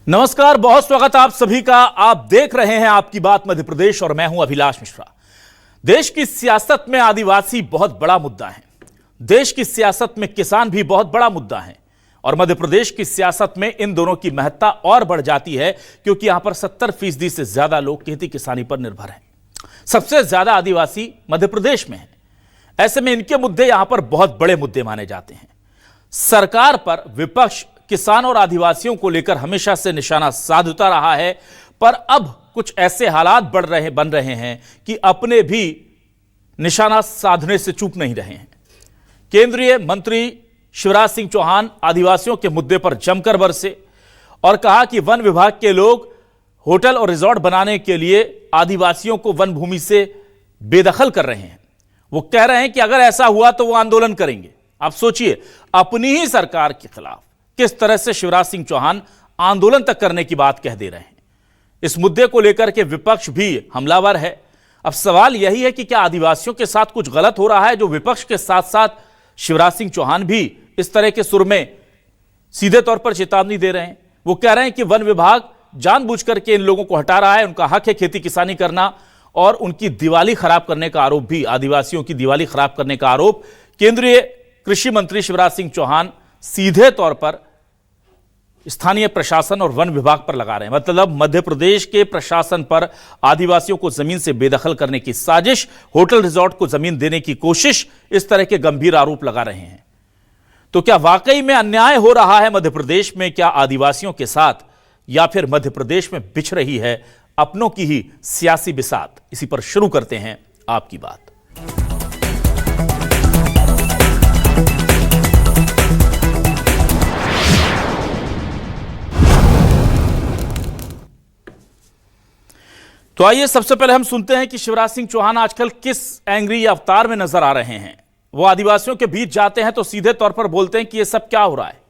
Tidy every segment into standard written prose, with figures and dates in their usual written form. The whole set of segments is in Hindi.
नमस्कार, बहुत स्वागत आप सभी का। आप देख रहे हैं आपकी बात मध्य प्रदेश और मैं हूं अभिलाष मिश्रा। देश की सियासत में आदिवासी बहुत बड़ा मुद्दा है। देश की सियासत में किसान भी बहुत बड़ा मुद्दा है और मध्य प्रदेश की सियासत में इन दोनों की महत्ता और बढ़ जाती है क्योंकि यहां पर 70% से ज्यादा लोग खेती किसानी पर निर्भर हैं। सबसे ज्यादा आदिवासी मध्य प्रदेश में है। ऐसे में इनके मुद्दे यहां पर बहुत बड़े मुद्दे माने जाते हैं। सरकार पर विपक्ष किसान और आदिवासियों को लेकर हमेशा से निशाना साधता रहा है, पर अब कुछ ऐसे हालात बन रहे हैं कि अपने भी निशाना साधने से चूक नहीं रहे हैं। केंद्रीय मंत्री शिवराज सिंह चौहान आदिवासियों के मुद्दे पर जमकर बरसे और कहा कि वन विभाग के लोग होटल और रिजॉर्ट बनाने के लिए आदिवासियों को वन भूमि से बेदखल कर रहे हैं। वो कह रहे हैं कि अगर ऐसा हुआ तो वो आंदोलन करेंगे। आप सोचिए, अपनी ही सरकार के खिलाफ किस तरह से शिवराज सिंह चौहान आंदोलन तक करने की बात कह दे रहे हैं। इस मुद्दे को लेकर के विपक्ष भी हमलावर है। अब सवाल यही है कि क्या आदिवासियों के साथ कुछ गलत हो रहा है जो विपक्ष के साथ साथ शिवराज सिंह चौहान भी इस तरह के सुर में सीधे तौर पर चेतावनी दे रहे हैं। वो कह रहे हैं कि वन विभाग जानबूझ करके इन लोगों को हटा रहा है, उनका हक है खेती किसानी करना, और उनकी दिवाली खराब करने का आरोप भी, आदिवासियों की दिवाली खराब करने का आरोप केंद्रीय कृषि मंत्री शिवराज सिंह चौहान सीधे तौर पर स्थानीय प्रशासन और वन विभाग पर लगा रहे हैं। मतलब मध्य प्रदेश के प्रशासन पर आदिवासियों को जमीन से बेदखल करने की साजिश, होटल रिजॉर्ट को जमीन देने की कोशिश, इस तरह के गंभीर आरोप लगा रहे हैं। तो क्या वाकई में अन्याय हो रहा है मध्य प्रदेश में? क्या आदिवासियों के साथ, या फिर मध्य प्रदेश में बिछ रही है अपनों की ही सियासी बिसात? इसी पर शुरू करते हैं आपकी बात। तो आइए सबसे पहले हम सुनते हैं कि शिवराज सिंह चौहान आजकल किस एंग्री या अवतार में नजर आ रहे हैं। वो आदिवासियों के बीच जाते हैं तो सीधे तौर पर बोलते हैं कि ये सब क्या हो रहा है।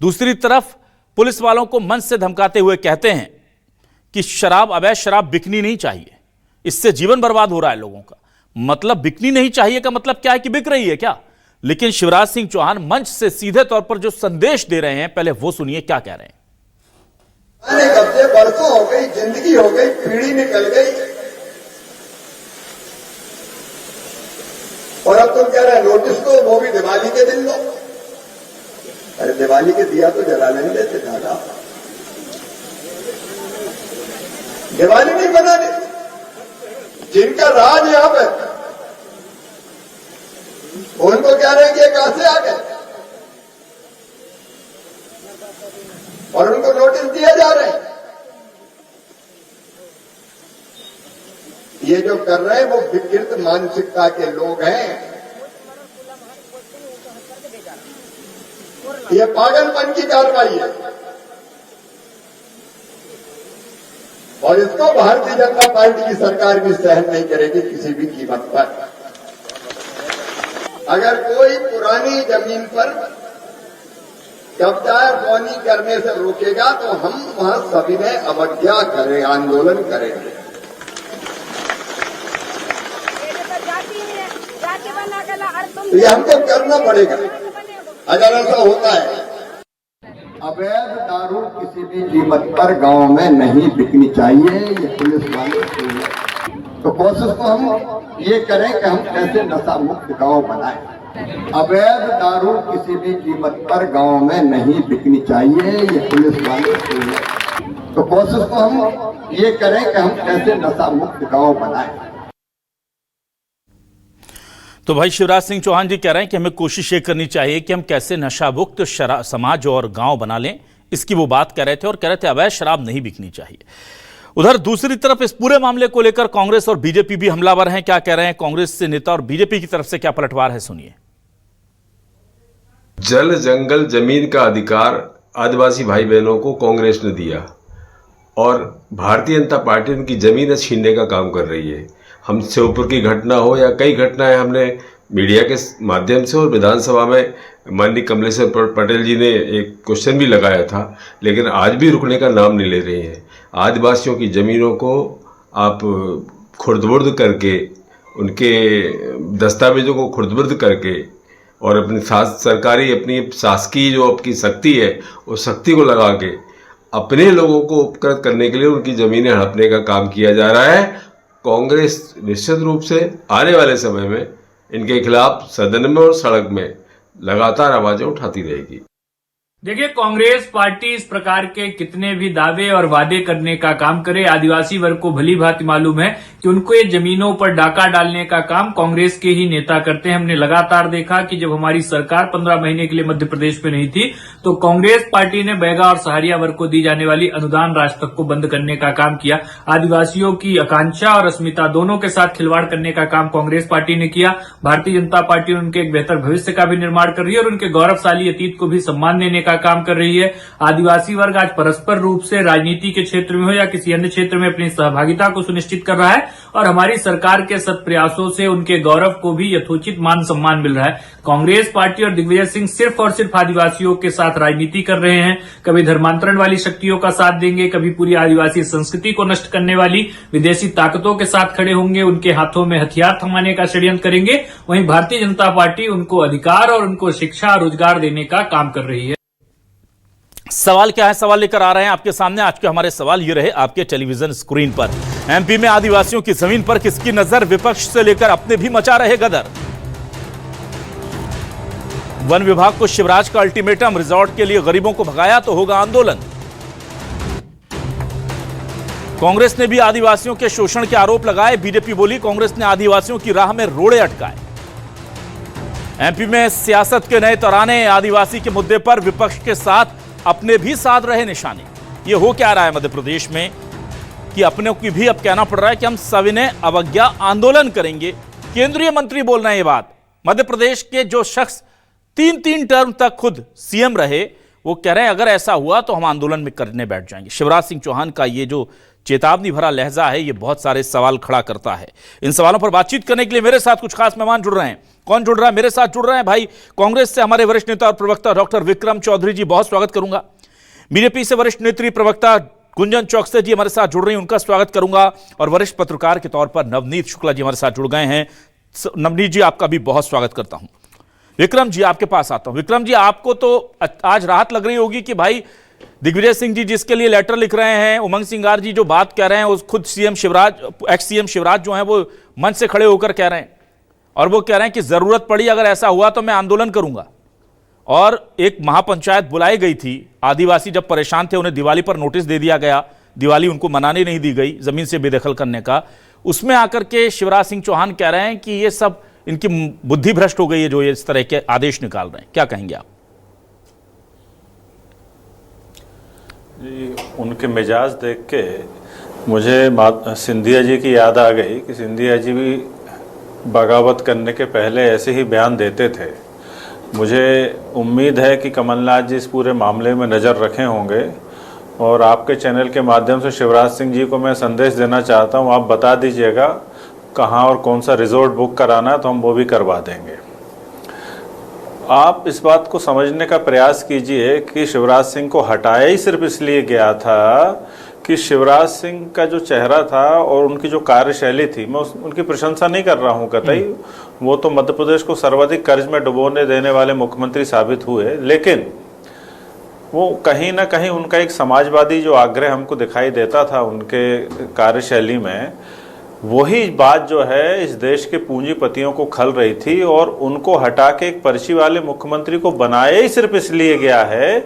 दूसरी तरफ पुलिस वालों को मंच से धमकाते हुए कहते हैं कि शराब, अवैध शराब बिकनी नहीं चाहिए, इससे जीवन बर्बाद हो रहा है लोगों का। मतलब बिकनी नहीं चाहिए का मतलब क्या है कि बिक रही है क्या? लेकिन शिवराज सिंह चौहान मंच से सीधे तौर पर जो संदेश दे रहे हैं, पहले वो सुनिए क्या कह रहे हैं। कब्जे बरसों हो गई, जिंदगी हो गई, पीढ़ी निकल गई, और अब तुम कह रहे हैं नोटिस दो, वो भी दिवाली के दिन लो। अरे दिवाली के दिया तो जला नहीं देते दादा, दिवाली नहीं बनाने। जिनका राज यहां पे, उनको कह रहे हैं कि ये कहां से आ गए, और उनको नोटिस दिए जा रहे हैं। ये जो कर रहे हैं वो विकृत मानसिकता के लोग हैं। ये पागलपन की कार्रवाई है और इसको भारतीय जनता पार्टी की सरकार भी सहन नहीं करेगी किसी भी कीमत पर। अगर कोई पुरानी जमीन पर कब्जा बोनी करने से रोकेगा तो हम वहां सभी ने अवज्ञा करें, आंदोलन करेंगे। तो ये हमको करना पड़ेगा अगर ऐसा होता है। अवैध दारू किसी भी कीमत पर गांव में नहीं बिकनी चाहिए, ये पुलिस वाले। तो कोशिश को हम ये करें कि हम कैसे नशा मुक्त गांव बनाएं। अवैध दारू किसी भी कीमत पर गांव में नहीं बिकनी चाहिए, ये पुलिस वाले। तो कोशिश को हम ये करें कि हम कैसे नशा मुक्त गांव बनाएं। तो भाई शिवराज सिंह चौहान जी कह रहे हैं कि हमें कोशिश ये करनी चाहिए कि हम कैसे नशा मुक्त समाज और गांव बना लें। इसकी वो बात कह रहे थे और कह रहे थे अवैध शराब नहीं बिकनी चाहिए। उधर दूसरी तरफ इस पूरे मामले को लेकर कांग्रेस और बीजेपी भी हमलावर हैं। क्या कह रहे हैं कांग्रेस से नेता और बीजेपी की तरफ से क्या पलटवार है, सुनिए। जल जंगल जमीन का अधिकार आदिवासी भाई बहनों को कांग्रेस ने दिया और भारतीय जनता पार्टी उनकी जमीन छीनने का काम कर रही है। हम श्योपुर की घटना हो या कई घटनाएं हमने मीडिया के माध्यम से और विधानसभा में माननीय कमलेश्वर पटेल जी ने एक क्वेश्चन भी लगाया था, लेकिन आज भी रुकने का नाम नहीं ले रहे हैं। आदिवासियों की ज़मीनों को आप खुर्द-बुर्द करके, उनके दस्तावेजों को खुर्द-बुर्द करके और अपनी सरकारी अपनी शासकीय जो आपकी शक्ति है उस शक्ति को लगा के अपने लोगों को उपकृत करने के लिए उनकी जमीनें हड़पने का काम किया जा रहा है। कांग्रेस निश्चित रूप से आने वाले समय में इनके खिलाफ सदन में और सड़क में लगातार आवाजें उठाती रहेगी। देखिए, कांग्रेस पार्टी इस प्रकार के कितने भी दावे और वादे करने का काम करे, आदिवासी वर्ग को भली भांति मालूम है कि उनको ये जमीनों पर डाका डालने का काम कांग्रेस के ही नेता करते हैं। हमने लगातार देखा कि जब हमारी सरकार 15 महीने के लिए मध्य प्रदेश में नहीं थी तो कांग्रेस पार्टी ने बैगा और सहारिया वर्ग को दी जाने वाली अनुदान राशि तक को बंद करने का काम किया। आदिवासियों की आकांक्षा और अस्मिता दोनों के साथ खिलवाड़ करने का काम कांग्रेस पार्टी ने किया। भारतीय जनता पार्टी उनके एक बेहतर भविष्य का भी निर्माण कर रही है और उनके गौरवशाली अतीत को भी सम्मान देने का काम कर रही है। आदिवासी वर्ग आज परस्पर रूप से राजनीति के क्षेत्र में हो या किसी अन्य क्षेत्र में अपनी सहभागिता को सुनिश्चित कर रहा है और हमारी सरकार के सत प्रयासों से उनके गौरव को भी यथोचित मान सम्मान मिल रहा है। कांग्रेस पार्टी और दिग्विजय सिंह सिर्फ और सिर्फ आदिवासियों के साथ राजनीति कर रहे हैं। कभी धर्मांतरण वाली शक्तियों का साथ देंगे, कभी पूरी आदिवासी संस्कृति को नष्ट करने वाली विदेशी ताकतों के साथ खड़े होंगे, उनके हाथों में हथियार थमाने का षड्यंत्र करेंगे। वहीं भारतीय जनता पार्टी उनको अधिकार और उनको शिक्षा रोजगार देने का काम कर रही है। सवाल क्या है, सवाल लेकर आ रहे हैं आपके सामने। आज के हमारे सवाल ये रहे आपके टेलीविजन स्क्रीन पर। एमपी में आदिवासियों की जमीन पर किसकी नजर, विपक्ष से लेकर अपने भी मचा रहे गदर। वन विभाग को शिवराज का अल्टीमेटम, रिजॉर्ट के लिए गरीबों को भगाया तो होगा आंदोलन। कांग्रेस ने भी आदिवासियों के शोषण के आरोप लगाए, बीजेपी बोली कांग्रेस ने आदिवासियों की राह में रोड़े अटकाए। एमपी में सियासत के नए तराने, आदिवासी के मुद्दे पर विपक्ष के साथ अपने भी साध रहे निशाने। ये हो क्या रहा है मध्य प्रदेश में कि अपने की भी अब कहना पड़ रहा है कि हम सविनय अवज्ञा आंदोलन करेंगे। केंद्रीय मंत्री बोल रहे हैं ये बात। मध्य प्रदेश के जो शख्स 3 टर्म तक खुद सीएम रहे वो कह रहे हैं अगर ऐसा हुआ तो हम आंदोलन में करने बैठ जाएंगे। शिवराज सिंह चौहान का ये जो चेतावनी भरा लहजा है ये बहुत सारे सवाल खड़ा करता है। इन सवालों पर बातचीत करने के लिए मेरे साथ कुछ खास मेहमान जुड़ रहे हैं। कौन जुड़ रहा है? मेरे साथ जुड़ रहे हैं भाई कांग्रेस से हमारे वरिष्ठ नेता और प्रवक्ता डॉक्टर विक्रम चौधरी जी, बहुत स्वागत करूंगा। बीजेपी से वरिष्ठ नेत्री प्रवक्ता गुंजन चौकसे जी हमारे साथ जुड़ रही हैं, उनका स्वागत करूंगा। और वरिष्ठ पत्रकार के तौर पर नवनीत शुक्ला जी हमारे साथ जुड़ गए हैं। नवनीत जी आपका भी बहुत स्वागत करता हूं। विक्रम जी आपके पास आता हूं। विक्रम जी आपको तो आज राहत लग रही होगी कि भाई दिग्विजय सिंह जी जिसके लिए लेटर लिख रहे हैं, उमंग सिंगार जी जो बात कह रहे हैं, उस खुद CM Shivraj, ex CM Shivraj जो हैं वो मंच से खड़े होकर कह रहे हैं और वो कह रहे हैं कि जरूरत पड़ी अगर ऐसा हुआ तो मैं आंदोलन करूंगा। और एक महापंचायत बुलाई गई थी, आदिवासी जब परेशान थे उन्हें दिवाली पर नोटिस दे दिया गया, दिवाली उनको मनाने नहीं दी गई जमीन से बेदखल करने का। उसमें आकर के शिवराज सिंह चौहान कह रहे हैं कि ये सब इनकी बुद्धि भ्रष्ट हो गई है जो ये इस तरह के आदेश निकाल रहे हैं। क्या कहेंगे आप? जी, उनके मिजाज देख के मुझे सिंधिया जी की याद आ गई कि सिंधिया जी भी बगावत करने के पहले ऐसे ही बयान देते थे। मुझे उम्मीद है कि कमलनाथ जी इस पूरे मामले में नज़र रखे होंगे और आपके चैनल के माध्यम से शिवराज सिंह जी को मैं संदेश देना चाहता हूं, आप बता दीजिएगा कहां और कौन सा रिजॉर्ट बुक कराना है तो हम वो भी करवा देंगे। आप इस बात को समझने का प्रयास कीजिए कि शिवराज सिंह को हटाया ही सिर्फ इसलिए गया था कि शिवराज सिंह का जो चेहरा था और उनकी जो कार्यशैली थी, मैं उनकी प्रशंसा नहीं कर रहा हूं कतई, वो तो मध्य प्रदेश को सर्वाधिक कर्ज में डुबोने देने वाले मुख्यमंत्री साबित हुए, लेकिन वो कहीं ना कहीं उनका एक समाजवादी जो आग्रह हमको दिखाई देता था उनके कार्यशैली में, वही बात जो है इस देश के पूंजीपतियों को खल रही थी और उनको हटा के एक पर्ची वाले मुख्यमंत्री को बनाया ही सिर्फ इसलिए गया है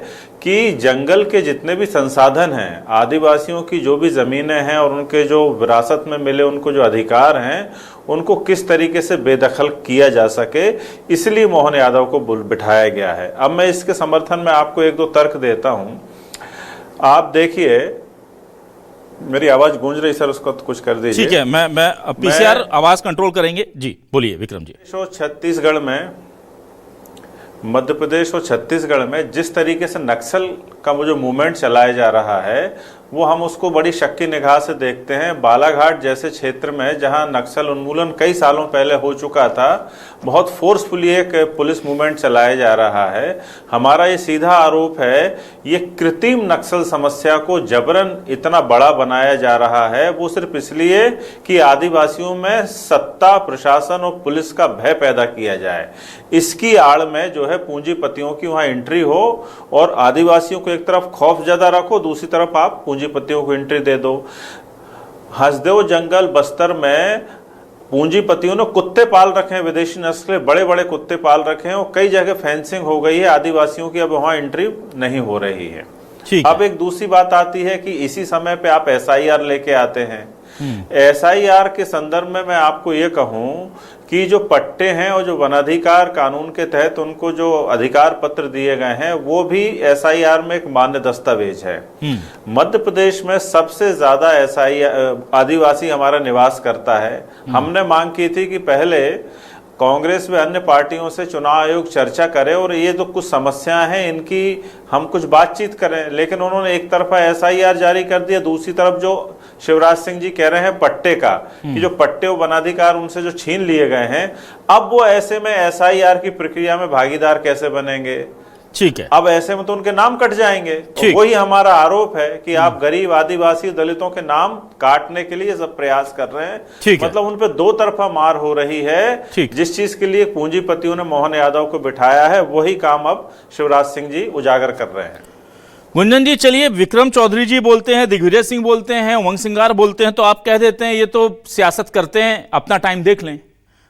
कि जंगल के जितने भी संसाधन हैं, आदिवासियों की जो भी ज़मीनें हैं और उनके जो विरासत में मिले उनको जो अधिकार हैं, उनको किस तरीके से बेदखल किया जा सके, इसलिए मोहन यादव को बिठाया गया है। अब मैं इसके समर्थन में आपको 1-2 तर्क देता हूँ। आप देखिए, मेरी आवाज गूंज रही सर, उसको कुछ कर दीजिए। ठीक है, मैं पीसीआर आवाज कंट्रोल करेंगे जी। बोलिए विक्रम जी। छत्तीसगढ़ में, मध्य प्रदेश और छत्तीसगढ़ में जिस तरीके से नक्सल का वो जो मूवमेंट चलाया जा रहा है, वो हम उसको बड़ी शक की निगाह से देखते हैं। बालाघाट जैसे क्षेत्र में जहां नक्सल उन्मूलन कई सालों पहले हो चुका था, बहुत फोर्सफुली एक पुलिस मूवमेंट चलाया जा रहा है। हमारा ये सीधा आरोप है, ये कृत्रिम नक्सल समस्या को जबरन इतना बड़ा बनाया जा रहा है, वो सिर्फ इसलिए कि आदिवासियों में सत्ता, प्रशासन और पुलिस का भय पैदा किया जाए। इसकी आड़ में जो है पूंजीपतियों की वहां एंट्री हो और आदिवासियों को एक तरफ खौफ ज्यादा रखो, दूसरी तरफ आप पूंजीपतियों को एंट्री दे दो। हसदेव जंगल बस्तर में पूंजीपतियों ने कुत्ते पाल रखे हैं, विदेशी नस्ल के बड़े बड़े कुत्ते पाल रखे हैं और कई जगह फेंसिंग हो गई है, आदिवासियों की अब वहां एंट्री नहीं हो रही है। अब एक दूसरी बात आती है कि इसी समय पे आप SIR लेके आते हैं। SIR के संदर्भ में मैं आपको ये कहूं कि जो पट्टे हैं और जो वनाधिकार कानून के तहत उनको जो अधिकार पत्र दिए गए हैं वो भी SIR में एक मान्य दस्तावेज है। मध्य प्रदेश में सबसे ज्यादा SIR आदिवासी हमारा निवास करता है। हमने मांग की थी कि पहले कांग्रेस व अन्य पार्टियों से चुनाव आयोग चर्चा करे और ये जो कुछ समस्याएं हैं इनकी हम कुछ बातचीत करें, लेकिन उन्होंने एक तरफा SIR जारी कर दिया, दूसरी तरफ जो शिवराज सिंह जी कह रहे हैं पट्टे का कि जो पट्टे और वनाधिकार उनसे जो छीन लिए गए हैं, अब वो ऐसे में SIR की प्रक्रिया में भागीदार कैसे बनेंगे? ठीक है, अब ऐसे में तो उनके नाम कट जाएंगे। तो वही हमारा आरोप है कि आप गरीब आदिवासी दलितों के नाम काटने के लिए सब प्रयास कर रहे हैं। मतलब उन पे दो तरफा मार हो रही है। जिस चीज के लिए पूंजीपतियों ने मोहन यादव को बिठाया है वही काम अब शिवराज सिंह जी उजागर कर रहे हैं। गुंजन जी, चलिए विक्रम चौधरी जी बोलते हैं, दिग्विजय सिंह बोलते हैं, उमंग सिंगार बोलते हैं, तो आप कह देते हैं ये तो सियासत करते हैं, अपना टाइम देख लें।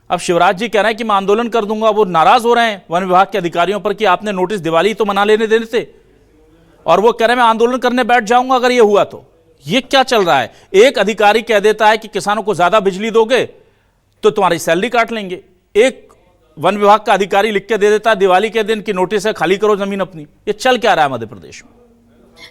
अब शिवराज जी कह रहे हैं कि मैं आंदोलन कर दूंगा, वो नाराज हो रहे हैं वन विभाग के अधिकारियों पर कि आपने नोटिस दिवाली तो मना लेने देने थे, और वो कह रहे हैं मैं आंदोलन करने बैठ जाऊंगा अगर ये हुआ तो। ये क्या चल रहा है? एक अधिकारी कह देता है कि किसानों को ज्यादा बिजली दोगे तो तुम्हारी सैलरी काट लेंगे, एक वन विभाग का अधिकारी लिख के दे देता है दिवाली के दिन की नोटिस है खाली करो जमीन अपनी। ये चल क्या रहा है मध्य प्रदेश में?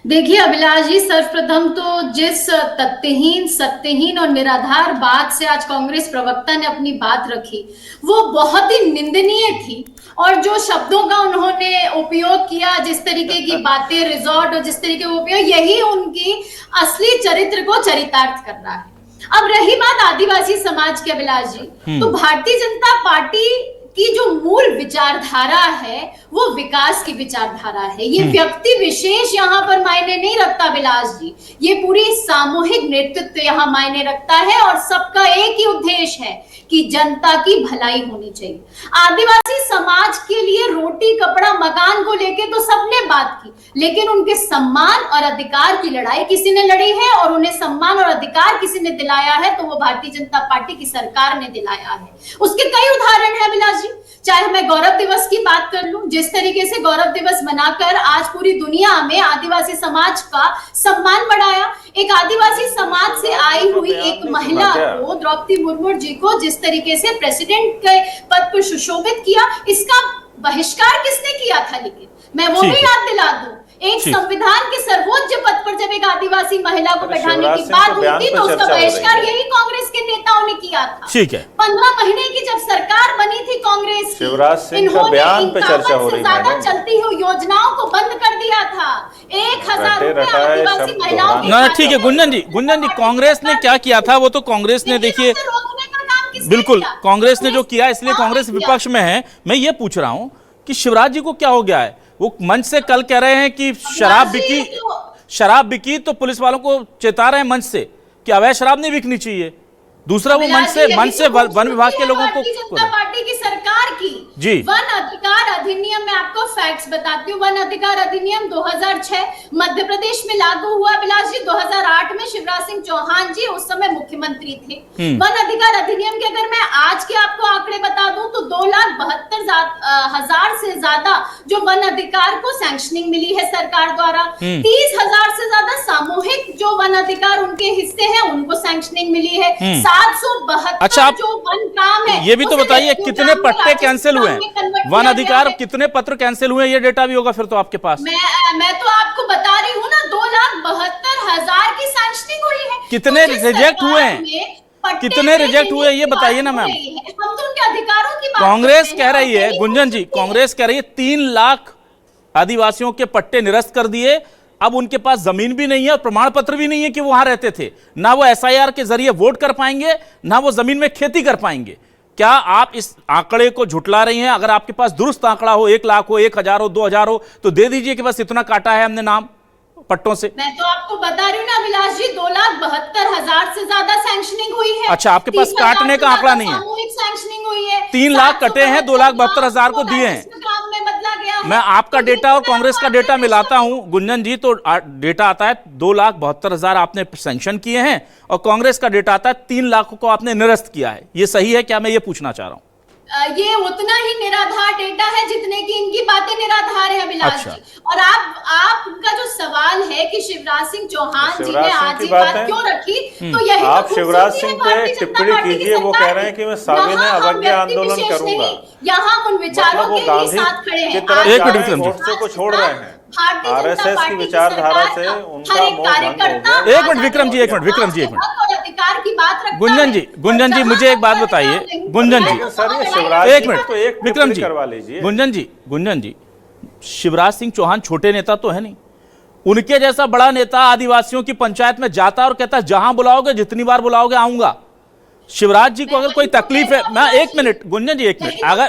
देखिए अभिलाष जी, सर्वप्रथम तो जिस तथ्यहीन, सत्यहीन और निराधार बात से आज कांग्रेस प्रवक्ता ने अपनी बात रखी वो बहुत ही निंदनीय थी, और जो शब्दों का उन्होंने उपयोग किया, जिस तरीके की बातें, रिजॉर्ट और जिस तरीके का उपयोग, यही उनकी असली चरित्र को चरितार्थ कर रहा है। अब रही बात आदिवासी समाज के अभिलाष जी, तो भारतीय जनता पार्टी की जो मूल विचारधारा है वो विकास की विचारधारा है। ये व्यक्ति विशेष यहाँ पर मायने नहीं रखता विलास जी, ये पूरी सामूहिक नेतृत्व यहाँ मायने रखता है, और सबका एक ही उद्देश्य है कि जनता की भलाई होनी चाहिए। आदिवासी समाज के लिए रोटी, कपड़ा, मकान को लेके तो सबने बात की, लेकिन उनके सम्मान और अधिकार की लड़ाई किसी ने लड़ी है, और उन्हें सम्मान और अधिकार किसी ने दिलाया है तो वो भारतीय जनता पार्टी की सरकार ने दिलाया है। उसके कई उदाहरण है अभिलाष जी, चाहे मैं गौरव दिवस की बात कर लूं, जिस तरीके से गौरव दिवस मनाकर आज पूरी दुनिया में आदिवासी समाज का सम्मान बढ़ाया। एक आदिवासी समाज से आई हुई एक महिला को, द्रौपदी मुर्मू जी को, जिस तरीके से प्रेसिडेंट के पद पर सुशोभित किया, इसका बहिष्कार किसने किया था? लेकिन मैं वो भी याद दिला दूं, एक संविधान के सर्वोच्च पद पर जब एक आदिवासी महिला को बैठाने की बात हुई थी तो उसका बहिष्कार यही कांग्रेस के नेताओं ने किया था। ठीक है, 15 महीने की जब सरकार बनी थी कांग्रेस की, शिवराज सिंह का बयान पे चर्चा हो रही है, ज्यादा चलती हुई योजनाओं को बंद कर दिया था। 1000 रुपए आदिवासी महिलाओं को। ठीक है गुंजन जी, कांग्रेस ने क्या किया था वो तो कांग्रेस ने, देखिए बिल्कुल कांग्रेस ने जो किया, इसलिए कांग्रेस विपक्ष में है। मैं ये पूछ रहा हूं कि शिवराज जी को क्या हो गया है? वो मंच से कल कह रहे हैं कि शराब बिकी तो पुलिस वालों को चेता रहे हैं मंच से कि अवैध शराब नहीं बिकनी चाहिए। दूसरा वो मंच से वन विभाग के लोगों को, जनता पार्टी की सरकार की जी वन अधिकार अधिनियम, मैं आपको फैक्ट्स बताती हूँ। वन अधिकार अधिनियम 2006 मध्य प्रदेश में लागू हुआ विलास जी। 2008 में शिवराज सिंह चौहान जी उस समय मुख्यमंत्री थे। वन अधिकार अधिनियम के अगर मैं आज के आपको आंकड़े बता दूं तो 2,72,000 से ज्यादा जो वन अधिकार को सैंक्शनिंग मिली है सरकार द्वारा। 30,000 से ज्यादा सामूहिक जो वन अधिकार उनके हिस्से हैं उनको सैंक्शनिंग मिली है। 772 अच्छा, आप जो वन काम है ये भी तो बताइए कितने पट्टे कैंसिल हुए हैं, वन अधिकार कितने पत्र कैंसिल हुए, ये डेटा भी होगा फिर तो आपके पास। मैं तो आपको बता रही हूँ ना, 2,72,000 की सैंक्शनिंग हुई है। कितने रिजेक्ट हुए हैं, कितने रिजेक्ट हुए ये बताइए ना मैम। हम तो उनके अधिकारों की बात कांग्रेस कह रही है, गुंजन जी, कांग्रेस कह रही है 3 लाख आदिवासियों के पट्टे निरस्त कर दिए, अब उनके पास जमीन भी नहीं है और प्रमाण पत्र भी नहीं है कि वो वहां रहते थे, ना वो एसआईआर के जरिए वोट कर पाएंगे, ना वो जमीन में खेती कर पाएंगे। क्या आप इस आंकड़े को झुटला रही हैं? अगर आपके पास दुरुस्त आंकड़ा हो, 1 लाख हो, 1000 हो, 2000 हो, तो दे दीजिए कि बस इतना काटा है हमने नाम पट्टों से। मैं तो आपको बता रही हूँ ना अभिलाष जी, 2,72,000 से ज्यादा सैंक्शनिंग हुई है। अच्छा, आपके पास काटने का आंकड़ा नहीं है? सामूहिक सैंक्शनिंग हुई है। 3 लाख कटे हैं, 2,72,000 को दिए हैं। बदला गया है। मैं आपका डेटा और कांग्रेस का डेटा मिलाता हूं गुंजन जी, तो डेटा आता है 2,72,000 आपने सैंक्शन किए हैं और कांग्रेस का डेटा आता है 3 लाख को आपने निरस्त किया है। ये सही है क्या? मैं ये पूछना चाह रहा हूं। ये उतना ही निराधार डेटा है जितने की इनकी बातें निराधार है अभिलाष अच्छा। जी। और आपका जो सवाल है कि शिवराज सिंह चौहान जी ने आज ये बात क्यों रखी, तो यही आप तो शिवराज खूबसूरती है सिंह पे भारतीय जनता टिप्पणी पार्टी की कीजिए, वो सरकार कह रहे हैं की। कि मैं साविनय यहाँ हम अवज्ञा व्यक्ति आंदोलन विशेष करूंगा। नहीं, यहाँ उन विचारों मतलब वो के लिए गांधी साथ खड़े हैं। की तरफ आज एक मिनट जा रहे विक्रम हैं, जी। वोट को छोड़ रहे हैं। भारतीय जनता आरएसएस की पार्टी विचारधारा सरकार से का उनका हर एक मोह भंग हो कार्यकर्ता गया। एक मिनट विक्रम जी, एक मिनट विक्रम जी, एक मिनट। और अधिकार की बात रखता गुंजन जी, है। गुंजन जी, और मुझे एक बात जहां बताइए, अधिकार नहीं गुंजन जी। है, सर, ये तो शिवराज एक जी मिनट तो एक विक्रम टिप्पणी जी, करवा लीजिए। गुंजन जी, शिवराज सिंह चौहान छोटे नेता तो है नहीं। उनके जैसा बड़ा नेता आदिवासियों की पंचायत में जाता है और कहता है जहां बुलाओगे, जितनी बार बुलाओगे आऊंगा। शिवराज जी को अगर कोई तकलीफ है, मैं एक मिनट गुंजन जी, एक मिनट, अगर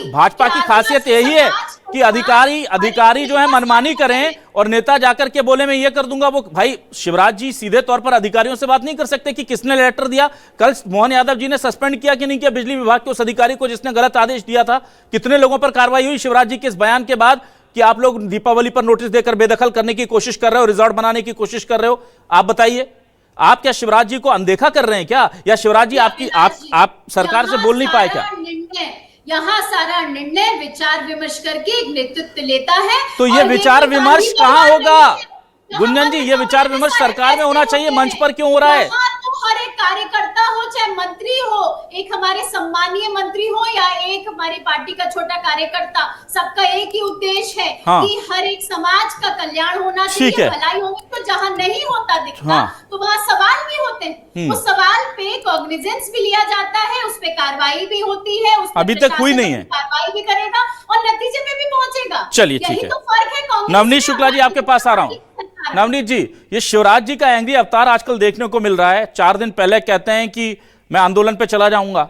भाजपा की खासियत यही है कि अधिकारी जो है मनमानी करें और नेता जाकर के बोले मैं ये कर दूंगा वो। भाई शिवराज जी सीधे तौर पर अधिकारियों से बात नहीं कर सकते कि किसने लेटर दिया। कल मोहन यादव जी ने सस्पेंड किया कि नहीं किया बिजली विभाग के उस अधिकारी को जिसने गलत आदेश दिया था? कितने लोगों पर कार्रवाई हुई शिवराज जी के इस बयान के बाद कि आप लोग दीपावली पर नोटिस देकर बेदखल करने की कोशिश कर रहे हो, रिजॉर्ट बनाने की कोशिश कर रहे हो? आप बताइए, आप क्या शिवराज जी को अनदेखा कर रहे हैं क्या, या शिवराज जी आप सरकार से बोल नहीं पाए क्या? यहाँ सारा निर्णय विचार विमर्श करके एक नेतृत्व लेता है। तो ये विचार विमर्श कहाँ होगा गुंजन जी? ये विचार विमर्श सरकार में होना चाहिए, मंच पर क्यों हो रहा है? तो हर एक कार्यकर्ता हो, चाहे मंत्री हो, एक हमारे सम्मानीय मंत्री हो या एक हमारी पार्टी का छोटा कार्यकर्ता, सबका एक ही उद्देश्य है कि हर एक समाज का कल्याण होना चाहिए, भलाई होगी। तो जहां नहीं होता दिखता तो वहां सवाल भी होते हैं। उस सवाल पे कॉग्निजेंस भी लिया जाता है, उस पे कार्रवाई भी होती है, उस अभी तक हुई नहीं है। कार्रवाई भी करेगा और नतीजे में भी पहुंचेगा। चलिए ठीक है। तो फर्क है कांग्रेस। नवनीत शुक्ला जी आपके पास आ रहा हूं। नवनीत जी, ये शिवराज जी का एंग्री अवतार आजकल देखने को मिल रहा है। 4 दिन पहले कहते हैं कि मैं आंदोलन पे चला जाऊंगा,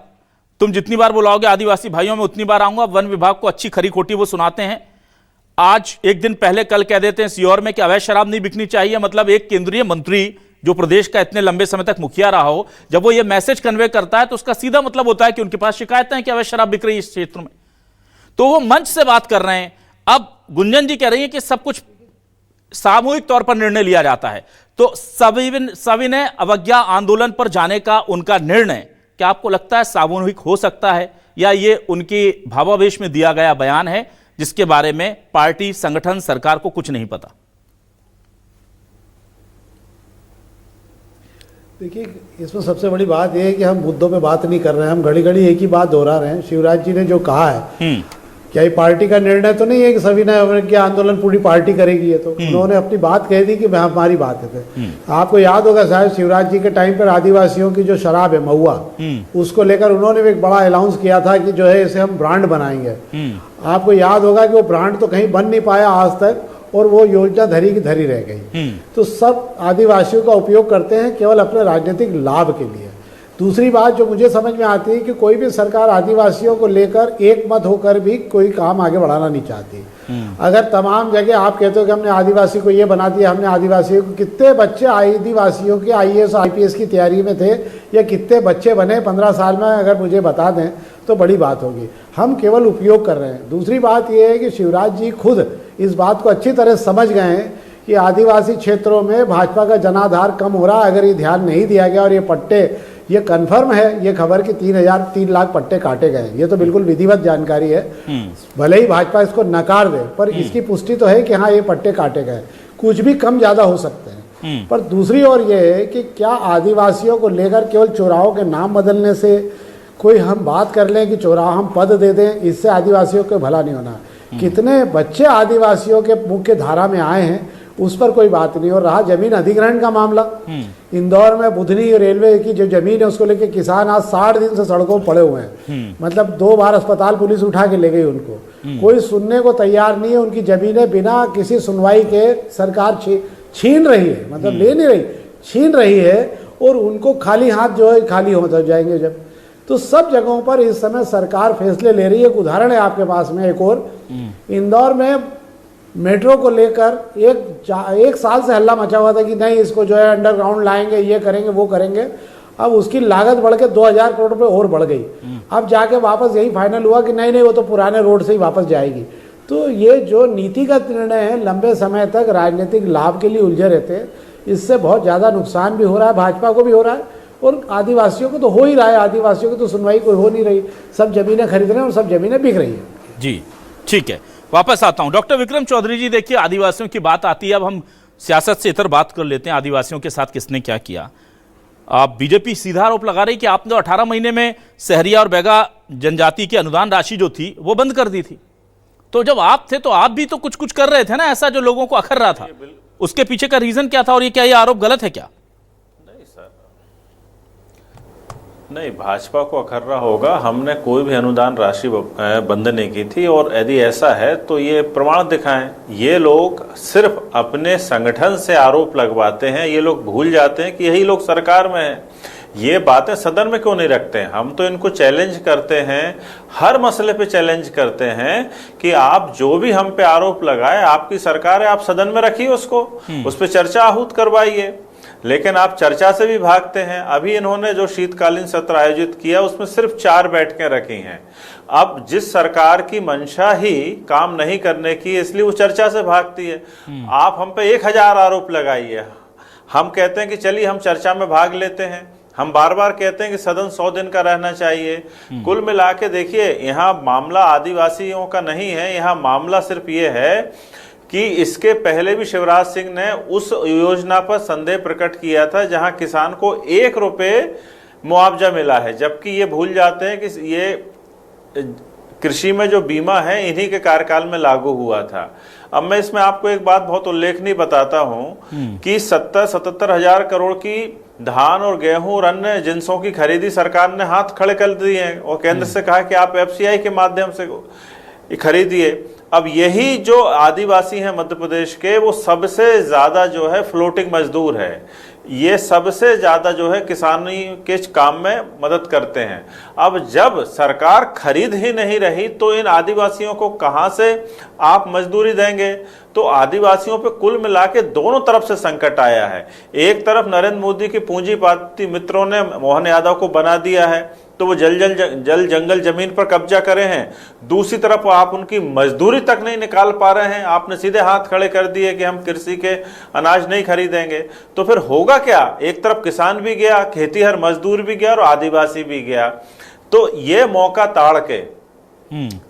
तुम जितनी बार बुलाओगे आदिवासी भाइयों में उतनी बार आऊंगा। वन विभाग को अच्छी खरी खोटी वो सुनाते हैं। आज एक दिन पहले कल कह देते हैं सीहोर में कि अवैध शराब नहीं बिकनी चाहिए। मतलब एक केंद्रीय मंत्री जो प्रदेश का इतने लंबे समय तक मुखिया रहा हो, जब वो ये मैसेज कन्वे करता है तो उसका सीधा मतलब होता है कि उनके पास शिकायतें हैं कि अवैध शराब बिक रही है इस क्षेत्र में। तो वो मंच से बात कर रहे हैं। अब गुंजन जी कह रही है कि सब कुछ सामूहिक तौर पर निर्णय लिया जाता है, तो सविनय अवज्ञा आंदोलन पर जाने का उनका निर्णय क्या आपको लगता है सामूहिक हो सकता है, या ये उनकी भावावेश में दिया गया बयान है जिसके बारे में पार्टी, संगठन, सरकार को कुछ नहीं पता? देखिए, इसमें सबसे बड़ी बात यह है कि हम मुद्दों पे बात नहीं कर रहे हैं, हम घड़ी घड़ी एक ही बात दोहरा रहे हैं। शिवराज जी ने जो कहा है, क्या ये पार्टी का निर्णय तो नहीं है कि सविनय अवज्ञा आंदोलन पूरी पार्टी करेगी? ये तो उन्होंने अपनी बात कह दी कि हमारी बात है। आपको याद होगा शायद शिवराज जी के टाइम पर आदिवासियों की जो शराब है महुआ, उसको लेकर उन्होंने भी एक बड़ा अनाउंस किया था कि जो है इसे हम ब्रांड बनाएंगे। आपको याद होगा कि वो ब्रांड तो कहीं बन नहीं पाया आज तक, और वो योजना धरी की धरी रह गई। तो सब आदिवासियों का उपयोग करते हैं केवल अपने राजनीतिक लाभ के लिए। दूसरी बात जो मुझे समझ में आती है कि कोई भी सरकार आदिवासियों को लेकर एक मत होकर भी कोई काम आगे बढ़ाना नहीं चाहती। अगर तमाम जगह आप कहते हो कि हमने आदिवासी को ये बना दिया, हमने आदिवासियों को, कितने बच्चे आदिवासियों के IAS IPS की तैयारी में थे, या कितने बच्चे बने 15 साल में, अगर मुझे बता दें तो बड़ी बात होगी। हम केवल उपयोग कर रहे हैं। दूसरी बात यह है कि शिवराज जी खुद इस बात को अच्छी तरह समझ गए हैं कि आदिवासी क्षेत्रों में भाजपा का जनाधार कम हो रहा है। अगर ये ध्यान नहीं दिया गया और ये पट्टे, ये कन्फर्म है ये खबर कि 3 लाख पट्टे काटे गए, ये तो बिल्कुल विधिवत जानकारी है। भले ही भाजपा इसको नकार दे, पर इसकी पुष्टि तो है कि हाँ ये पट्टे काटे गए। कुछ भी कम ज्यादा हो सकते हैं। पर दूसरी ओर ये है कि क्या आदिवासियों को लेकर केवल चौराहों के नाम बदलने से कोई हम बात कर लें कि चौराहा हम पद दे दें, इससे आदिवासियों को भला नहीं होना। कितने बच्चे आदिवासियों के मुख्य धारा में आए हैं, उस पर कोई बात नहीं। और रहा जमीन अधिग्रहण का मामला, इंदौर में बुधनी रेलवे की जो जमीन है उसको लेके किसान आज 60 दिन से सड़कों पर पड़े हुए हैं। मतलब 2 बार अस्पताल पुलिस उठा के ले गई उनको, कोई सुनने को तैयार नहीं है। उनकी जमीनें बिना किसी सुनवाई के सरकार छीन रही है, मतलब ले नहीं रही, छीन रही है। और उनको खाली हाथ जो है खाली हो जाएंगे जब। तो सब जगहों पर इस समय सरकार फैसले ले रही है। एक उदाहरण है आपके पास में एक और, इंदौर में मेट्रो को लेकर एक साल से हल्ला मचा हुआ था कि नहीं इसको जो है अंडरग्राउंड लाएंगे, ये करेंगे वो करेंगे। अब उसकी लागत बढ़ के 2000 करोड़ रुपए और बढ़ गई। अब जाके वापस यही फाइनल हुआ कि नहीं वो तो पुराने रोड से ही वापस जाएगी। तो ये जो नीतिगत निर्णय है लंबे समय तक राजनीतिक लाभ के लिए उलझे रहते हैं, इससे बहुत ज़्यादा नुकसान भी हो रहा है, भाजपा को भी हो रहा है और आदिवासियों को तो हो ही रहा है। आदिवासियों की तो सुनवाई कोई हो नहीं रही, सब जमीनें खरीद रहे हैं और सब जमीनें बिक रही हैं। जी ठीक है, वापस आता हूं डॉक्टर विक्रम चौधरी जी। देखिए आदिवासियों की बात आती है, अब हम सियासत से इतर बात कर लेते हैं। आदिवासियों के साथ किसने क्या किया? आप बीजेपी सीधा आरोप लगा रही कि आपने 18 महीने में सहरिया और बैगा जनजाति की अनुदान राशि जो थी वो बंद कर दी थी। तो जब आप थे तो आप भी तो कुछ कुछ कर रहे थे ना, ऐसा जो लोगों को अखर रहा था। उसके पीछे का रीजन क्या था और ये क्या ये आरोप गलत है क्या? नहीं, भाजपा को अखर्रा होगा। हमने कोई भी अनुदान राशि बंद नहीं की थी। और यदि ऐसा है तो ये प्रमाण दिखाएं। ये लोग सिर्फ अपने संगठन से आरोप लगवाते हैं, ये लोग भूल जाते हैं कि यही लोग सरकार में हैं। ये बातें सदन में क्यों नहीं रखते हैं? हम तो इनको चैलेंज करते हैं, हर मसले पे चैलेंज करते हैं कि आप जो भी हम पे आरोप लगाए, आपकी सरकार है, आप सदन में रखिए उसको, उस पर चर्चा आहूत करवाइए। लेकिन आप चर्चा से भी भागते हैं। अभी इन्होंने जो शीतकालीन सत्र आयोजित किया उसमें सिर्फ 4 बैठकें रखी हैं। अब जिस सरकार की मंशा ही काम नहीं करने की, इसलिए वो चर्चा से भागती है। आप हम पे 1000 आरोप लगाइए, हम कहते हैं कि चलिए हम चर्चा में भाग लेते हैं। हम बार बार कहते हैं कि सदन 100 दिन का रहना चाहिए। कुल मिला के देखिए, यहाँ मामला आदिवासियों का नहीं है, यहाँ मामला सिर्फ ये है कि इसके पहले भी शिवराज सिंह ने उस योजना पर संदेह प्रकट किया था जहां किसान को 1 रुपए मुआवजा मिला है, जबकि ये भूल जाते हैं कि ये कृषि में जो बीमा है इन्हीं के कार्यकाल में लागू हुआ था। अब मैं इसमें आपको एक बात बहुत उल्लेखनीय बताता हूं कि 77 हजार करोड़ की धान और गेहूं और अन्य जिन्सों की खरीदी सरकार ने हाथ खड़े कर दिए हैं और केंद्र से कहा कि आप FCI के माध्यम से खरीदिए। अब यही जो आदिवासी हैं मध्य प्रदेश के, वो सबसे ज्यादा जो है फ्लोटिंग मजदूर है। ये सबसे ज्यादा जो है किसानी के काम में मदद करते हैं। अब जब सरकार खरीद ही नहीं रही तो इन आदिवासियों को कहां से आप मजदूरी देंगे? तो आदिवासियों पे कुल मिला के दोनों तरफ से संकट आया है। एक तरफ नरेंद्र मोदी की पूंजीपति मित्रों ने मोहन यादव को बना दिया है तो वो जल जंगल जमीन पर कब्जा करे हैं। दूसरी तरफ आप उनकी मजदूरी तक नहीं निकाल पा रहे हैं। आपने सीधे हाथ खड़े कर दिए कि हम कृषि के अनाज नहीं खरीदेंगे। तो फिर होगा क्या? एक तरफ किसान भी गया, खेतीहर मजदूर भी गया और आदिवासी भी गया। तो ये मौका ताड़ के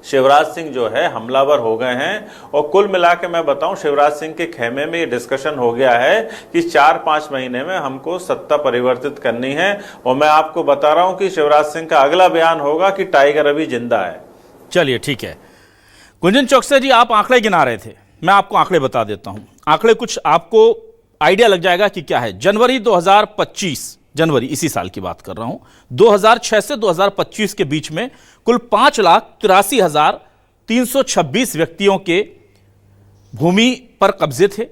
शिवराज सिंह जो है हमलावर हो गए हैं। और कुल मिला के मैं बताऊं, शिवराज सिंह के खेमे में ये डिस्कशन हो गया है कि 4-5 महीने में हमको सत्ता परिवर्तित करनी है। और मैं आपको बता रहा हूं कि शिवराज सिंह का अगला बयान होगा कि टाइगर अभी जिंदा है। चलिए ठीक है। गुंजन चौकसे जी, आप आंकड़े गिना रहे थे, मैं आपको आंकड़े बता देता हूं। आंकड़े कुछ आपको आइडिया लग जाएगा कि क्या है। जनवरी 2025, जनवरी इसी साल की बात कर रहा हूं, 2006 से 2025 के बीच में कुल 5,83,326 व्यक्तियों के भूमि पर कब्जे थे,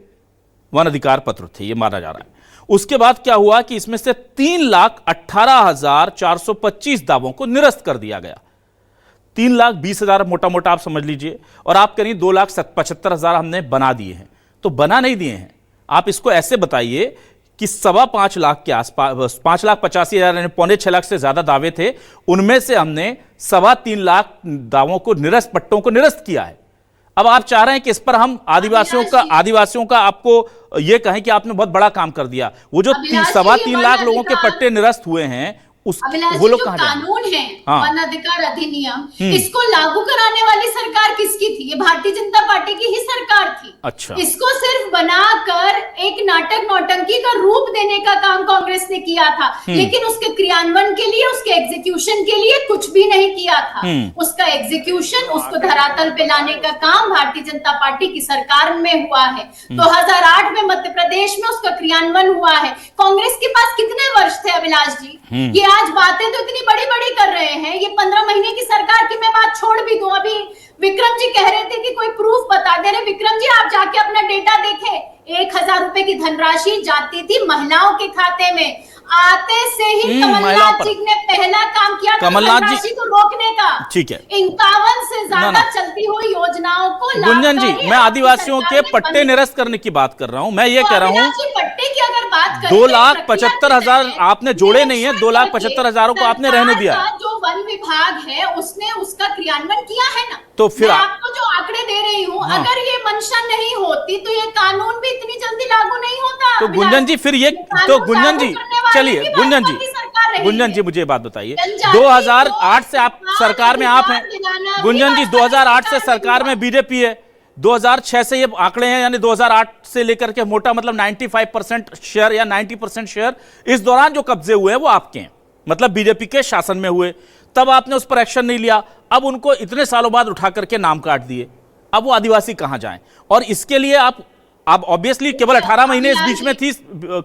वन अधिकार पत्र थे, यह माना जा रहा है। उसके बाद क्या हुआ कि इसमें से 3,18,425 दावों को निरस्त कर दिया गया। 3,20,000 मोटा मोटा आप समझ लीजिए, और आप करीब 2,75,000 हमने बना दिए हैं। तो बना नहीं दिए हैं, आप इसको ऐसे बताइए कि 5.25 लाख के आसपास, 5,85,000 यानी 5.25 लाख से ज्यादा दावे थे, उनमें से हमने 3.25 लाख दावों को निरस्त, पट्टों को निरस्त किया है। अब आप चाह रहे हैं कि इस पर हम आदिवासियों का आपको ये कहें कि आपने बहुत बड़ा काम कर दिया। वो जो 3.25 लाख लोगों के पट्टे निरस्त हुए हैं, उस अभिलाष वो जी, लोग जो कहाँ जाएंगे? कानून है हाँ। वन अधिकार अधिनियम, इसको लागू कराने वाली सरकार किसकी थी? ये भारतीय जनता पार्टी की ही सरकार थी। अच्छा। इसको सिर्फ बनाकर एक नाटक नौटंकी का रूप देने का काम कांग्रेस ने किया था, लेकिन उसके क्रियान्वयन के लिए, उसके एग्जीक्यूशन के लिए कुछ भी नहीं किया था। उसका एग्जीक्यूशन, उसको धरातल पे लाने का काम भारतीय जनता पार्टी की सरकार में हुआ है। 2008 में मध्य प्रदेश में उसका क्रियान्वयन हुआ है। कांग्रेस के पास कितने वर्ष थे अभिलाष जी? ये आज बातें तो इतनी बड़ी बड़ी कर रहे हैं, ये 15 महीने की सरकार की मैं बात छोड़ भी दूं। अभी विक्रम जी कह रहे थे कि कोई प्रूफ बता दे रहे। विक्रम जी, आप जाके अपना डेटा देखें, 1000 रुपए की धनराशि जाती थी महिलाओं के खाते में। आते से ही कमलनाथ जी ने पहला काम किया था धनराशि को रोकने का। ठीक है, 51 से ज्यादा चलती हुई योजनाओं को गुंजन जी, मैं आदिवासियों के पट्टे निरस्त करने की बात कर रहा हूं। मैं ये कह रहा हूं, पट्टे की अगर बात करें, 2,75,000 आपने जोड़े नहीं है, 2,75,000 को आपने रहने दिया। जो वन विभाग है उसने उसका क्रियान्वयन किया है ना। तो फिर मैं आपको जो आंकड़े दे रही हूँ, अगर ये मंशा नहीं होती तो ये कानून भी इतनी जल्दी लागू नहीं होता। तो गुंजन जी, फिर ये तो गुंजन जी, चलिए गुंजन जी मुझे ये बात बताइए, 2008 से आप सरकार में आप हैं गुंजन जी, 2008 से सरकार में बीजेपी है, 2006 से ये आंकड़े हैं, यानी 2008 से लेकर के मोटा मतलब 95% शेयर या 90% शेयर इस दौरान जो कब्जे हुए हैं वो आपके हैं, मतलब बीजेपी के शासन में हुए। तब आपने उस पर एक्शन नहीं लिया, अब उनको इतने सालों बाद उठा करके नाम काट दिए। अब वो आदिवासी कहां जाएं? और इसके लिए आप ऑब्वियसली केवल 18 महीने इस बीच में थी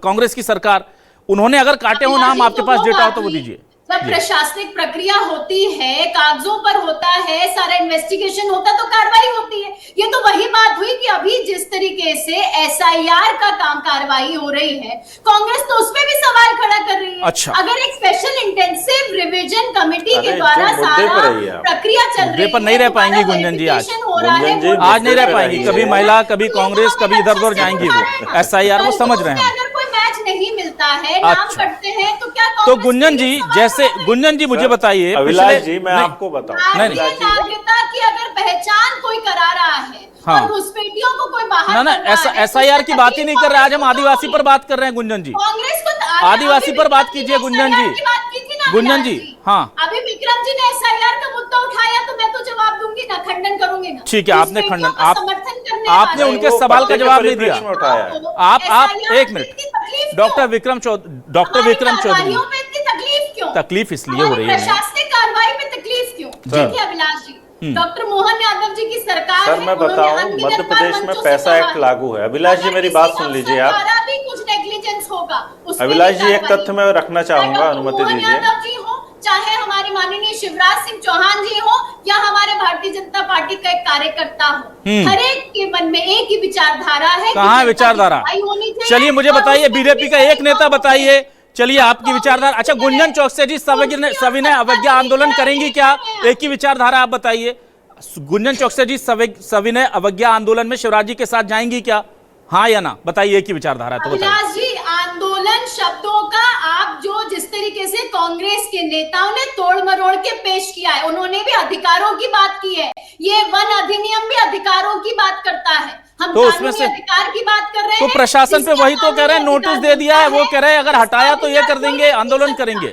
कांग्रेस की सरकार, उन्होंने अगर काटे हो नाम, आपके पास डेटा हो तो वो दीजिए। जब प्रशासनिक प्रक्रिया होती है, कागजों पर होता है, सारा इन्वेस्टिगेशन होता तो कार्रवाई होती है। ये तो वही बात हुई कि अभी जिस तरीके से SIR का काम कार्रवाई हो रही है, कांग्रेस तो उस पे भी सवाल खड़ा कर रही है। अच्छा। अगर एक स्पेशल इंटेंसिव रिवीजन कमेटी के द्वारा सारा प्रक्रिया चल रही है, पर नहीं रह पाएंगी गुंजन जी, आज नहीं रह पाएंगी। कभी महिला, कभी कांग्रेस, कभी इधर उधर जाएंगी वो SIR, वो समझ रहे हैं। अगर कोई मैच नहीं मिलता है, नाम कटते हैं, तो क्या तो गुंजन जी, जैसे गुंजन जी मुझे बताइए, अभिलाष जी मैं आपको बताऊं, नागरिकता की अगर पहचान कोई करा रहा है, हाँ, और घुसपैठियों को कोई बाहर ना SIR की बात ही नहीं कर रहे, आज हम आदिवासी पर बात कर रहे हैं गुंजन जी। कांग्रेस को आदिवासी पर बात कीजिए गुंजन जी। गुंजन जी, हाँ, अभी विक्रम जी ने SIR का मुद्दा उठाया तो मैं तो जवाब दूंगी ना, खंडन करूंगी ना। ठीक है, आपने खंडन, समर्थन करने आपने उनके सवाल का जवाब नहीं दिया। आप एक मिनट, डॉक्टर विक्रम चौधरी, तकलीफ इसलिए हो रही है, प्रशासनिक कार्रवाई में तकलीफ क्यों? देखिए अभिलाष जी, डॉक्टर मोहन यादव जी की सरकार सर, मैं बताऊं, मध्य प्रदेश में पैसा एक्ट लागू है। अभिलाष जी मेरी बात सुन लीजिए आप। भी कुछ नेग्लिजेंस होगा। अभिलाष जी एक तथ्य मैं रखना चाहूंगा, अनुमति दीजिए। यादव जी हो, चाहे हमारे माननीय शिवराज सिंह चौहान जी हो, या हमारे भारतीय जनता पार्टी का एक कार्यकर्ता हो, हर एक के मन में एक ही विचारधारा है। कहाँ विचारधारा? चलिए मुझे बताइए, बीजेपी का एक नेता बताइए, चलिए आपकी विचारधारा। अच्छा, गुंजन चौकसे जी सविनय अवज्ञा आंदोलन करेंगी क्या? एक ही विचारधारा आप बताइए। गुंजन चौकसे जी सविनय अवज्ञा आंदोलन में शिवराज जी के साथ जाएंगी क्या? हाँ या ना बताइए, एक ही विचारधारा है तो बताइए। जी, आंदोलन शब्दों का आप जो जिस तरीके से कांग्रेस के नेताओं ने तोड़ मरोड़ के पेश किया है, उन्होंने भी अधिकारों की बात की है। ये वन अधिनियम भी अधिकारों की बात करता है, हम तो उसमें से अधिकार की बात कर रहे हैं। तो प्रशासन पे वही तो कह रहे हैं, नोटिस दे दिया है, वो कह रहे हैं अगर हटाया तो ये कर देंगे, आंदोलन करेंगे।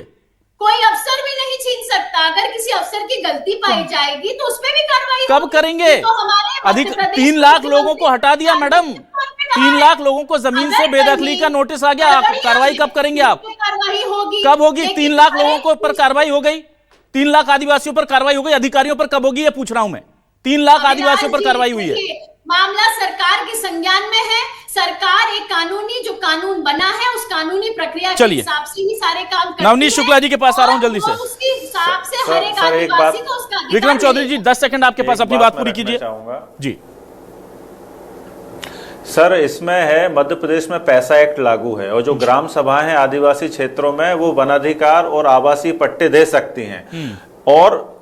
कोई अफसर भी नहीं छीन सकता। अगर किसी अफसर की गलती पाई जाएगी तो उस पर भी कार्रवाई कब करेंगे? अधिक 3 लाख लोगों को हटा दिया मैडम, 3 लाख लोगों को जमीन से बेदखली का नोटिस आ गया, कार्रवाई कब करेंगे आप? कार्रवाई होगी, कब होगी? 3 लाख लोगों को पर कार्रवाई हो गई, 3 लाख आदिवासियों पर कार्रवाई हो गई, अधिकारियों पर कब होगी ये पूछ रहा हूं मैं। 3 लाख आदिवासियों पर कार्रवाई हुई है। मामला सरकार के संज्ञान में है। सरकार एक कानूनी, जो कानून बना है उस कानूनी प्रक्रिया के हिसाब से ही सारे काम करती है। नवनीत शुक्ला जी के पास आ रहा हूं जल्दी से। उसके हिसाब से हर एक आदिवासी को उसका अधिकार। विक्रम चौधरी जी 10 सेकंड आपके पास, अपनी बात पूरी कीजिए जी। सर, इसमें है मध्य प्रदेश में पैसा एक्ट लागू है, और जो ग्राम सभाएं हैं आदिवासी क्षेत्रों में, वो वनाधिकार और आवासीय पट्टे दे सकती हैं, और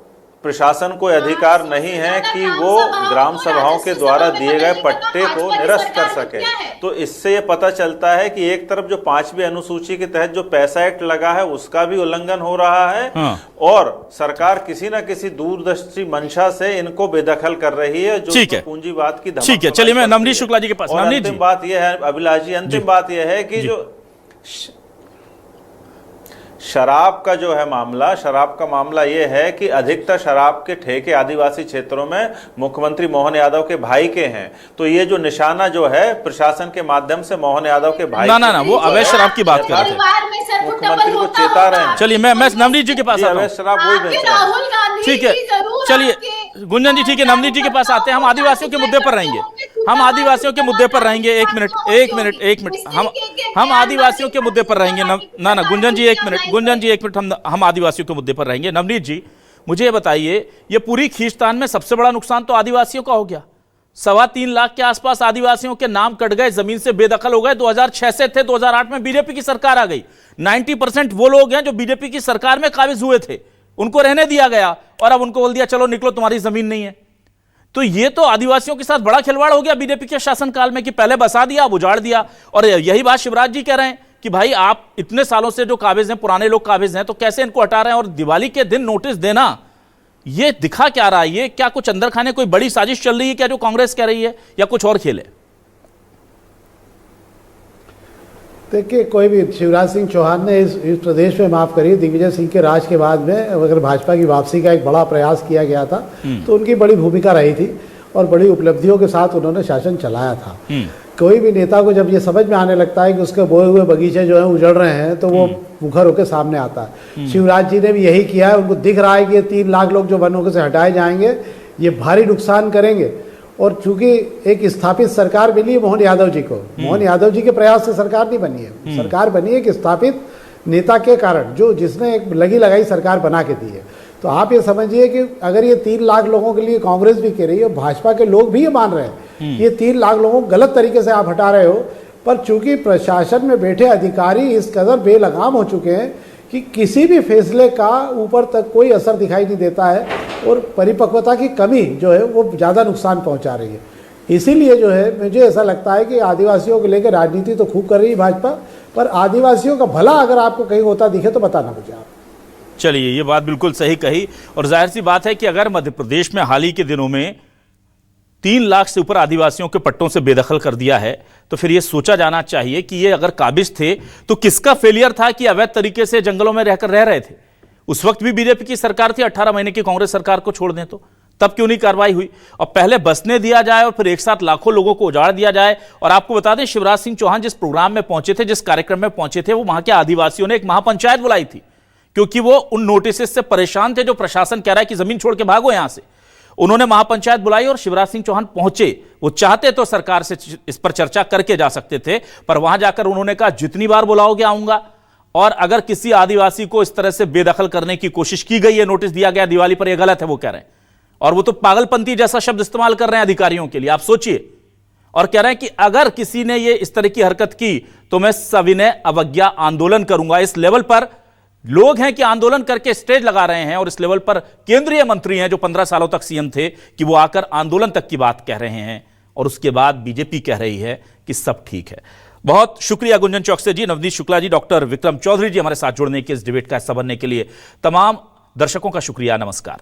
प्रशासन को अधिकार नहीं है कि वो ग्राम सभाओं के द्वारा दिए गए पट्टे को निरस्त कर सके। तो इससे ये पता चलता है कि एक तरफ जो 5वीं अनुसूची के तहत जो पैसा एक्ट लगा है उसका भी उल्लंघन हो रहा है, और सरकार किसी न किसी दूरदर्शी मंशा से इनको बेदखल कर रही है, जो पूंजीवाद की धमक। ठीक है, चलिए मैं नवनीत शुक्ला जी के पास। नवनीत अंतिम बात यह है अभिलाष जी, अंतिम बात यह है कि जो शराब का जो है मामला, शराब का मामला ये है कि अधिकतर शराब के ठेके आदिवासी क्षेत्रों में मुख्यमंत्री मोहन यादव के भाई के हैं। तो ये जो निशाना जो है प्रशासन के माध्यम से मोहन यादव के भाई ना वो अवैध शराब की बात कर रहे थे। मुख्यमंत्री को चेता रहे हैं। चलिए मैं नवनीत जी के पास आता हूं। अवैध शराब वही बेच रहे हैं। ठीक है, चलिए गुंजन जी, ठीक है, नवनीत जी के पास आते हैं। हम आदिवासियों के मुद्दे पर रहेंगे, हम आदिवासियों के मुद्दे पर रहेंगे। एक मिनट हम आदिवासियों के मुद्दे पर रहेंगे। ना गुंजन जी एक मिनट, हम आदिवासियों के मुद्दे पर रहेंगे। नवनीत जी, मुझे ये बताइए, ये पूरी खींचतान में सबसे बड़ा नुकसान तो आदिवासियों का हो गया। 3.25 लाख के आसपास आदिवासियों के नाम कट गए, जमीन से बेदखल हो गए। 2006 से थे, 2008 में बीजेपी की सरकार आ गई। 90% वो लोग हैं जो बीजेपी की सरकार में काबिज हुए थे, उनको रहने दिया गया और अब उनको बोल दिया चलो निकलो, तुम्हारी जमीन नहीं है। तो ये तो आदिवासियों के साथ बड़ा खिलवाड़ हो गया बीजेपी के शासनकाल में, कि पहले बसा दिया, अब उजाड़ दिया। और यही बात शिवराज जी कह रहे हैं कि भाई आप इतने सालों से जो काबिज हैं, पुराने लोग काबिज हैं, तो कैसे इनको हटा रहे हैं। और दिवाली के दिन नोटिस देना, ये दिखा क्या रहा है? ये क्या कुछ अंदर खाने कोई बड़ी साजिश चल रही है क्या, जो कांग्रेस कह रही है, या कुछ और खेल है? देखिए, कोई भी शिवराज सिंह चौहान ने इस प्रदेश में, माफ करिए, दिग्विजय सिंह के राज के बाद में अगर भाजपा की वापसी का एक बड़ा प्रयास किया गया था तो उनकी बड़ी भूमिका रही थी और बड़ी उपलब्धियों के साथ उन्होंने शासन चलाया था। कोई भी नेता को जब ये समझ में आने लगता है कि उसके बोए हुए बगीचे जो हैं उजड़ रहे हैं, तो वो मुखर होकर सामने आता है। शिवराज जी ने भी यही किया है। उनको दिख रहा है कि ये 3 लाख लोग जो वनों से हटाए जाएंगे, ये भारी नुकसान करेंगे। और चूंकि एक स्थापित सरकार मिली है मोहन यादव जी को, मोहन यादव जी के प्रयास से सरकार नहीं बनी है, सरकार बनी है एक स्थापित नेता के कारण, जो जिसने एक लगी लगाई सरकार बना के दी है। तो आप ये समझिए कि अगर ये 3 लाख लोगों के लिए कांग्रेस भी कह रही है, भाजपा के लोग भी ये मान रहे हैं, ये 3 लाख लोगों को गलत तरीके से आप हटा रहे हो, पर चूंकि प्रशासन में बैठे अधिकारी इस कदर बेलगाम हो चुके हैं कि किसी भी फैसले का ऊपर तक कोई असर दिखाई नहीं देता है और परिपक्वता की कमी जो है वो ज़्यादा नुकसान पहुंचा रही है। इसीलिए जो है मुझे ऐसा लगता है कि आदिवासियों को लेकर राजनीति तो खूब कर रही है भाजपा, पर आदिवासियों का भला अगर आपको कहीं होता दिखे तो बताना मुझे आप। चलिए, ये बात बिल्कुल सही कही। और जाहिर सी बात है कि अगर मध्य प्रदेश में हाल ही के दिनों में 3 लाख से ऊपर आदिवासियों के पट्टों से बेदखल कर दिया है, तो फिर यह सोचा जाना चाहिए कि ये अगर काबिज थे तो किसका फेलियर था कि अवैध तरीके से जंगलों में रहकर रह रहे थे। उस वक्त भी बीजेपी की सरकार थी, 18 महीने की कांग्रेस सरकार को छोड़ दें तो तब क्यों नहीं कार्रवाई हुई? और पहले बसने दिया जाए और फिर एक साथ लाखों लोगों को उजाड़ दिया जाए। और आपको बता दें, शिवराज सिंह चौहान जिस प्रोग्राम में पहुंचे थे, जिस कार्यक्रम में पहुंचे थे, वो वहां के आदिवासियों ने एक महापंचायत बुलाई थी, क्योंकि वो उन नोटिस से परेशान थे जो प्रशासन कह रहा है कि जमीन छोड़ के भागो यहां से। उन्होंने महापंचायत बुलाई और शिवराज सिंह चौहान पहुंचे। वो चाहते तो सरकार से इस पर चर्चा करके जा सकते थे, पर वहां जाकर उन्होंने कहा जितनी बार बुलाओगे आऊंगा। और अगर किसी आदिवासी को इस तरह से बेदखल करने की कोशिश की गई है, नोटिस दिया गया दिवाली पर, यह गलत है वो कह रहे हैं। और वो तो पागलपंती जैसा शब्द इस्तेमाल कर रहे हैं अधिकारियों के लिए, आप सोचिए। और कह रहे हैं कि अगर किसी ने ये इस तरह की हरकत की तो मैं सविनय अवज्ञा आंदोलन करूंगा। इस लेवल पर लोग हैं कि आंदोलन करके स्टेज लगा रहे हैं, और इस लेवल पर केंद्रीय मंत्री हैं जो 15 सालों तक सीएम थे, कि वो आकर आंदोलन तक की बात कह रहे हैं। और उसके बाद बीजेपी कह रही है कि सब ठीक है। बहुत शुक्रिया गुंजन चौकसे जी, नवनीत शुक्ला जी, डॉक्टर विक्रम चौधरी जी हमारे साथ जुड़ने के, इस डिबेट का हिस्सा बनने के लिए। तमाम दर्शकों का शुक्रिया, नमस्कार।